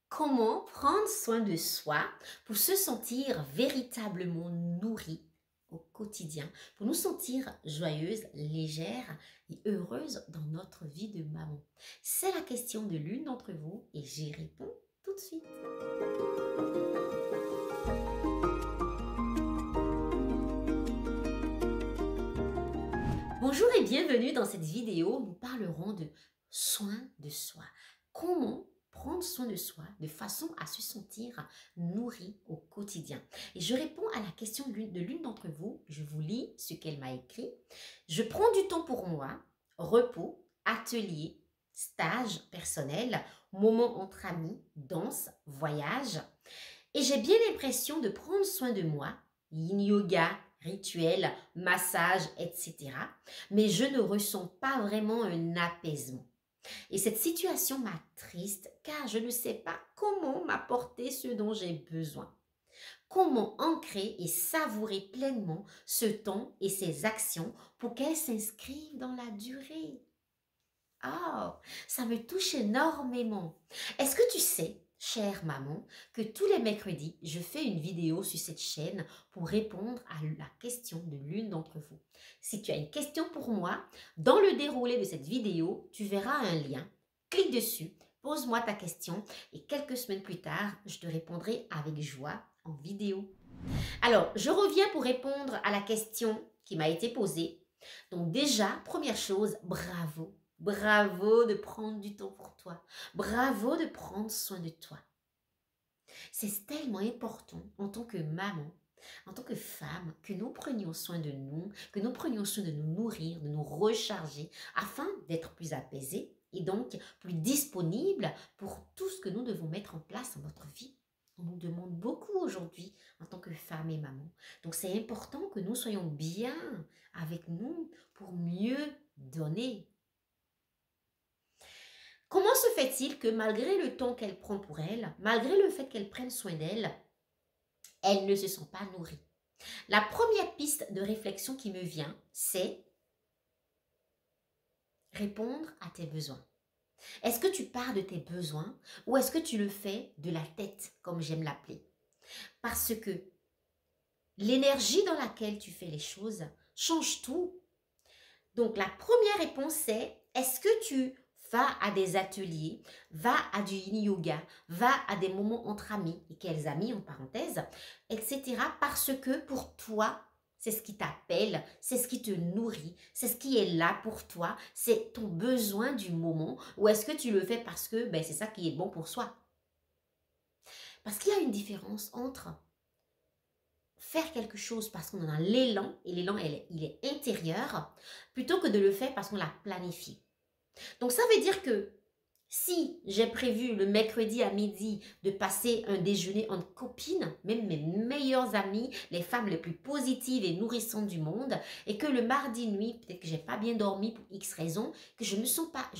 Comment prendre soin de soi pour se sentir véritablement nourri au quotidien, pour nous sentir joyeuses, légères et heureuses dans notre vie de maman? C'est la question de l'une d'entre vous et j'y réponds tout de suite. Bonjour et bienvenue dans cette vidéo. Nous parlerons de soin de soi. Comment prendre soin de soi de façon à se sentir nourri au quotidien. Et je réponds à la question de l'une d'entre vous. Je vous lis ce qu'elle m'a écrit. Je prends du temps pour moi, repos, atelier, stage personnel, moments entre amis, danse, voyage. Et j'ai bien l'impression de prendre soin de moi, yin yoga, rituel, massage, etc. Mais je ne ressens pas vraiment un apaisement. Et cette situation m'attriste car je ne sais pas comment m'apporter ce dont j'ai besoin. Comment ancrer et savourer pleinement ce temps et ces actions pour qu'elles s'inscrivent dans la durée. Oh, ça me touche énormément. Est-ce que tu sais, chère maman, que tous les mercredis, je fais une vidéo sur cette chaîne pour répondre à la question de l'une d'entre vous. Si tu as une question pour moi, dans le déroulé de cette vidéo, tu verras un lien. Clique dessus, pose-moi ta question et quelques semaines plus tard, je te répondrai avec joie en vidéo. Alors, je reviens pour répondre à la question qui m'a été posée. Donc déjà, première chose, bravo. Bravo de prendre du temps pour toi. Bravo de prendre soin de toi. C'est tellement important en tant que maman, en tant que femme, que nous prenions soin de nous, que nous prenions soin de nous nourrir, de nous recharger, afin d'être plus apaisés et donc plus disponibles pour tout ce que nous devons mettre en place dans notre vie. On nous demande beaucoup aujourd'hui en tant que femme et maman. Donc c'est important que nous soyons bien avec nous pour mieux donner. Comment se fait-il que malgré le temps qu'elle prend pour elle, malgré le fait qu'elle prenne soin d'elle, elle ne se sent pas nourrie? La première piste de réflexion qui me vient, c'est répondre à tes besoins. Est-ce que tu pars de tes besoins ou est-ce que tu le fais de la tête, comme j'aime l'appeler? Parce que l'énergie dans laquelle tu fais les choses change tout. Donc, la première réponse, c'est est-ce que tu vas à des ateliers, va à du yin yoga, va à des moments entre amis, et quels amis en parenthèse, etc. Parce que pour toi, c'est ce qui t'appelle, c'est ce qui te nourrit, c'est ce qui est là pour toi, c'est ton besoin du moment, ou est-ce que tu le fais parce que c'est ça qui est bon pour soi? Parce qu'il y a une différence entre faire quelque chose parce qu'on en a l'élan, et l'élan, il est intérieur, plutôt que de le faire parce qu'on l'a planifié. Donc, ça veut dire que si j'ai prévu le mercredi à midi de passer un déjeuner entre copines, même mes meilleures amies, les femmes les plus positives et nourrissantes du monde, et que le mardi nuit, peut-être que j'ai pas bien dormi pour X raisons, que je me sens pas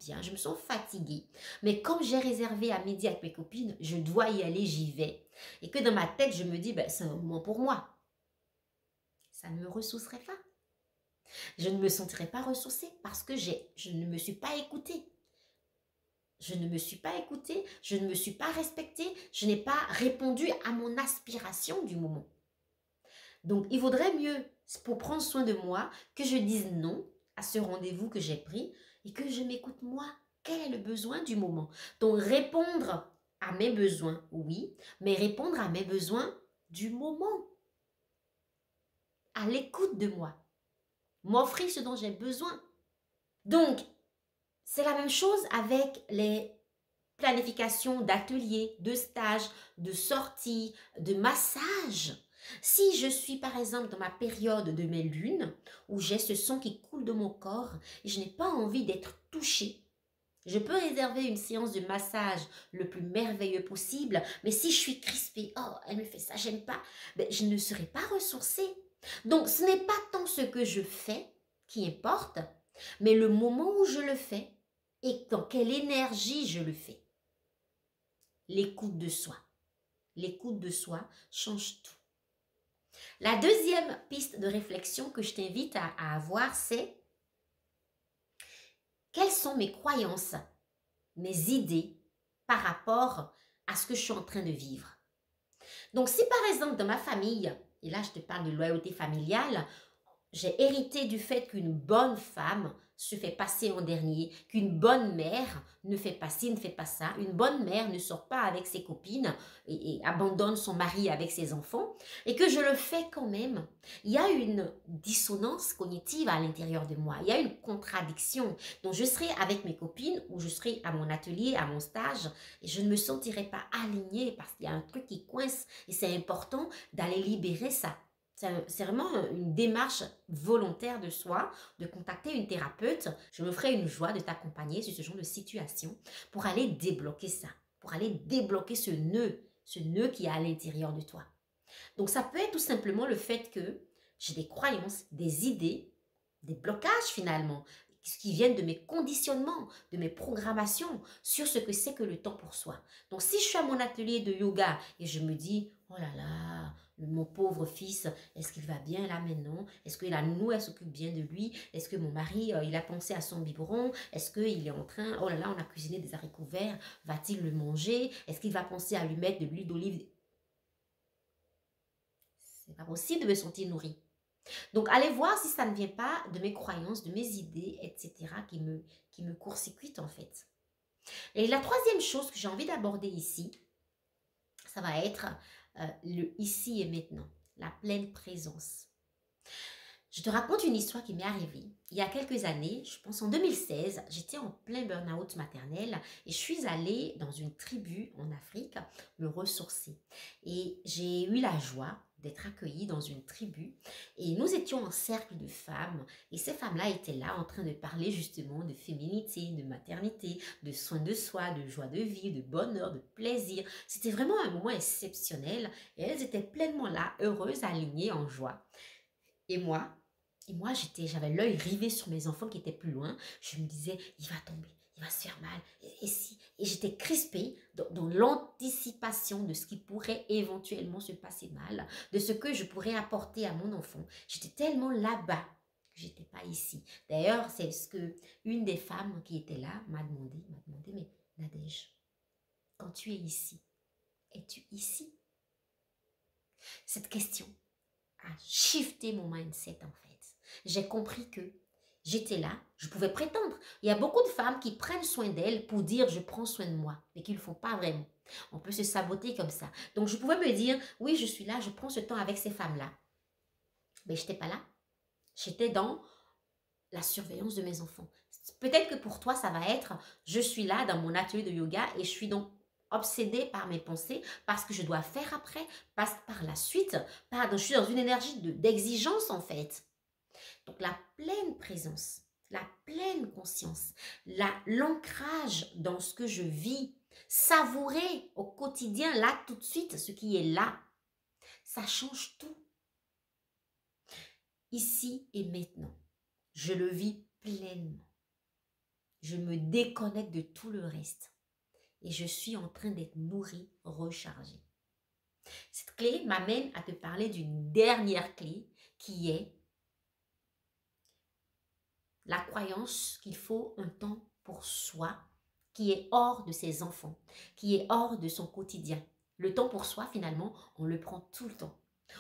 bien, je me sens fatiguée. Mais comme j'ai réservé à midi avec mes copines, je dois y aller, j'y vais. Et que dans ma tête, je me dis, c'est un moment pour moi. Ça ne me ressourcerait pas. Je ne me sentirais pas ressourcée parce que je ne me suis pas écoutée. Je ne me suis pas écoutée, je ne me suis pas respectée, je n'ai pas répondu à mon aspiration du moment. Donc, il vaudrait mieux, pour prendre soin de moi, que je dise non à ce rendez-vous que j'ai pris et que je m'écoute moi. Quel est le besoin du moment? Donc, répondre à mes besoins, oui, mais répondre à mes besoins du moment, à l'écoute de moi, m'offrir ce dont j'ai besoin. Donc, c'est la même chose avec les planifications d'ateliers, de stages, de sorties, de massages. Si je suis par exemple dans ma période de mes lunes, où j'ai ce sang qui coule de mon corps et je n'ai pas envie d'être touchée, je peux réserver une séance de massage le plus merveilleux possible, mais si je suis crispée, oh, elle me fait ça, j'aime pas, je ne serai pas ressourcée. Donc, ce n'est pas tant ce que je fais qui importe, mais le moment où je le fais et dans quelle énergie je le fais. L'écoute de soi. L'écoute de soi change tout. La deuxième piste de réflexion que je t'invite à avoir, c'est quelles sont mes croyances, mes idées par rapport à ce que je suis en train de vivre. Donc, si par exemple, dans ma famille, et là, je te parle de loyauté familiale, j'ai hérité du fait qu'une bonne femme se fait passer en dernier, qu'une bonne mère ne fait pas ci, ne fait pas ça. Une bonne mère ne sort pas avec ses copines et abandonne son mari avec ses enfants et que je le fais quand même. Il y a une dissonance cognitive à l'intérieur de moi. Il y a une contradiction. Donc, je serai avec mes copines ou je serai à mon atelier, à mon stage et je ne me sentirai pas alignée parce qu'il y a un truc qui coince et c'est important d'aller libérer ça. C'est vraiment une démarche volontaire de soi, de contacter une thérapeute. Je me ferai une joie de t'accompagner sur ce genre de situation pour aller débloquer ça, pour aller débloquer ce nœud qui est à l'intérieur de toi. Donc, ça peut être tout simplement le fait que j'ai des croyances, des idées, des blocages finalement, qui viennent de mes conditionnements, de mes programmations sur ce que c'est que le temps pour soi. Donc, si je suis à mon atelier de yoga et je me dis, oh là là, mon pauvre fils, est-ce qu'il va bien là maintenant? Est-ce que la nounou, elle s'occupe bien de lui? Est-ce que mon mari, il a pensé à son biberon? Est-ce qu'il est en train, oh là là, on a cuisiné des haricots verts, va-t-il le manger? Est-ce qu'il va penser à lui mettre de l'huile d'olive? C'est pas possible de me sentir nourrie. Donc, allez voir si ça ne vient pas de mes croyances, de mes idées, etc. qui me court-circuitent en fait. Et la troisième chose que j'ai envie d'aborder ici, ça va être le ici et maintenant, la pleine présence. Je te raconte une histoire qui m'est arrivée il y a quelques années, je pense en 2016, j'étais en plein burn-out maternel et je suis allée dans une tribu en Afrique me ressourcer. Et j'ai eu la joie d'être accueillie dans une tribu et nous étions en cercle de femmes et ces femmes-là étaient là en train de parler justement de féminité, de maternité, de soins de soi, de joie de vie, de bonheur, de plaisir. C'était vraiment un moment exceptionnel et elles étaient pleinement là, heureuses, alignées, en joie. Et moi, j'avais l'œil rivé sur mes enfants qui étaient plus loin. Je me disais, il va tomber, il va se faire mal. Et j'étais crispée dans l'anticipation de ce qui pourrait éventuellement se passer mal, de ce que je pourrais apporter à mon enfant. J'étais tellement là-bas que j'étais pas ici. D'ailleurs, c'est ce que une des femmes qui était là m'a demandé, mais Nadège, quand tu es ici, es-tu ici? Cette question a shifté mon mindset en fait. J'ai compris que j'étais là, je pouvais prétendre. Il y a beaucoup de femmes qui prennent soin d'elles pour dire je prends soin de moi, mais qu'ils ne le font pas vraiment. On peut se saboter comme ça. Donc je pouvais me dire oui, je suis là, je prends ce temps avec ces femmes-là. Mais je n'étais pas là. J'étais dans la surveillance de mes enfants. Peut-être que pour toi, ça va être je suis là dans mon atelier de yoga et je suis donc obsédée par mes pensées parce que je dois faire après, parce que par la suite, je suis dans une énergie d'exigence en fait. Donc la pleine présence, la pleine conscience, l'ancrage dans ce que je vis, savourer au quotidien, là tout de suite, ce qui est là, ça change tout. Ici et maintenant, je le vis pleinement. Je me déconnecte de tout le reste et je suis en train d'être nourrie, rechargée. Cette clé m'amène à te parler d'une dernière clé qui est la croyance qu'il faut un temps pour soi qui est hors de ses enfants, qui est hors de son quotidien. Le temps pour soi, finalement, on le prend tout le temps.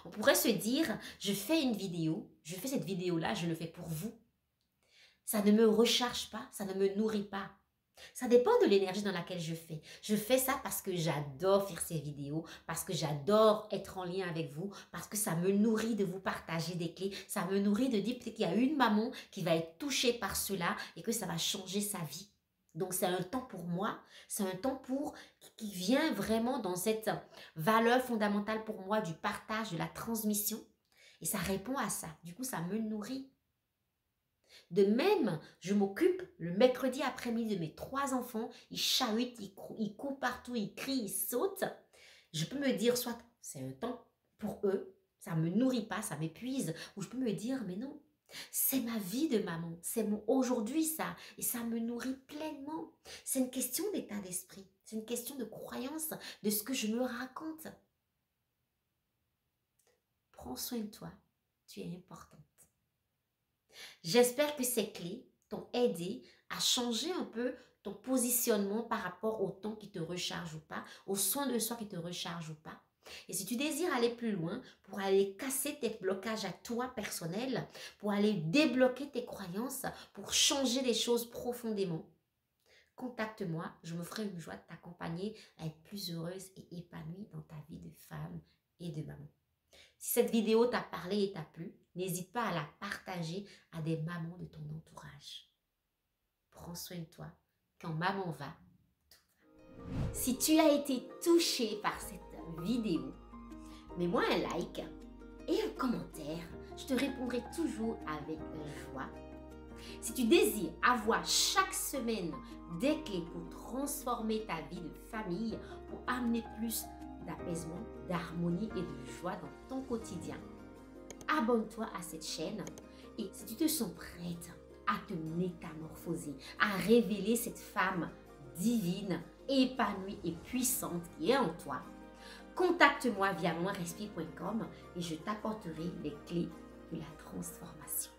On pourrait se dire, je fais une vidéo, je fais cette vidéo-là, je le fais pour vous. Ça ne me recharge pas, ça ne me nourrit pas. Ça dépend de l'énergie dans laquelle je fais. Je fais ça parce que j'adore faire ces vidéos, parce que j'adore être en lien avec vous, parce que ça me nourrit de vous partager des clés. Ça me nourrit de dire peut-être qu'il y a une maman qui va être touchée par cela et que ça va changer sa vie. Donc c'est un temps pour moi, c'est un temps qui vient vraiment dans cette valeur fondamentale pour moi du partage, de la transmission. Et ça répond à ça. Du coup, ça me nourrit. De même, je m'occupe le mercredi après-midi de mes 3 enfants. Ils chahutent, ils courent partout, ils crient, ils sautent. Je peux me dire, soit c'est un temps pour eux, ça ne me nourrit pas, ça m'épuise. Ou je peux me dire, mais non, c'est ma vie de maman. C'est aujourd'hui ça. Et ça me nourrit pleinement. C'est une question d'état d'esprit. C'est une question de croyance, de ce que je me raconte. Prends soin de toi. Tu es importante. J'espère que ces clés t'ont aidé à changer un peu ton positionnement par rapport au temps qui te recharge ou pas, aux soins de soi qui te recharge ou pas. Et si tu désires aller plus loin, pour aller casser tes blocages à toi personnels, pour aller débloquer tes croyances, pour changer les choses profondément, contacte-moi, je me ferai une joie de t'accompagner à être plus heureuse et épanouie dans ta vie de femme et de maman. Si cette vidéo t'a parlé et t'a plu, n'hésite pas à la partager à des mamans de ton entourage. Prends soin de toi. Quand maman va, tout va. Si tu as été touché par cette vidéo, mets-moi un like et un commentaire. Je te répondrai toujours avec joie. Si tu désires avoir chaque semaine des clés pour transformer ta vie de famille, pour amener plus d'apaisement, d'harmonie et de joie dans ton quotidien, abonne-toi à cette chaîne. Et si tu te sens prête à te métamorphoser, à révéler cette femme divine, épanouie et puissante qui est en toi, contacte-moi via moinrespire.com et je t'apporterai les clés de la transformation.